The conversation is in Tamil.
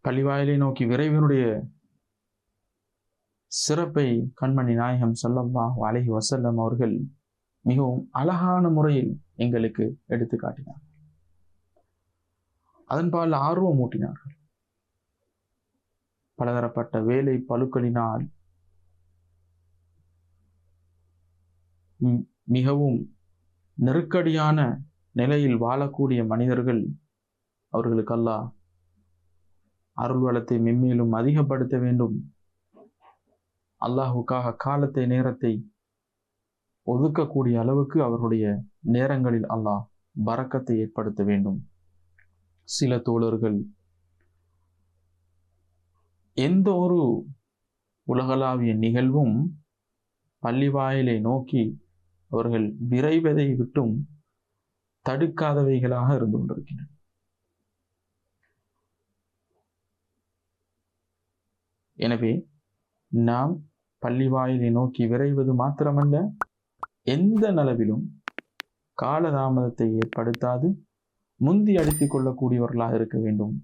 பள்ளிவாயிலை நோக்கி விரைவினுடைய சிறப்பை கண்மணி நாயகம் ஸல்லல்லாஹு அலைஹி வஸல்லம் அவர்கள் மிகவும் அழகான முறையில் எங்களுக்கு எடுத்து காட்டினார். அதன்பால் ஆர்வம் ஊட்டினார்கள். பலதரப்பட்ட வேலை பளுக்களினால் மிகவும் நெருக்கடியான நிலையில் வாழக்கூடிய மனிதர்கள், அவர்களுக்கு அல்லாஹ் அருள் வளத்தை மென்மேலும் அதிகப்படுத்த வேண்டும், அல்லாஹுக்காக காலத்தை நேரத்தை ஒதுக்கக்கூடிய அளவுக்கு அவர்களுடைய நேரங்களில் அல்லாஹ் பரக்கத்தை ஏற்படுத்த வேண்டும். சில தோழர்கள் எந்த ஒரு உலகளாவிய நிகழ்வும் பள்ளிவாயிலை நோக்கி அவர்கள் விரைவதை விட்டும் தடுக்காதவைகளாக இருந்து கொண்டிருக்கின்றன. எனவே நாம் பள்ளிவாயிலை நோக்கி விரைவது மாத்திரமல்ல, எந்த நலவிலும் காலதாமதத்தை ஏற்படுத்தாது முந்தி அடித்துக் கொள்ளக்கூடியவர்களாக இருக்க வேண்டும்.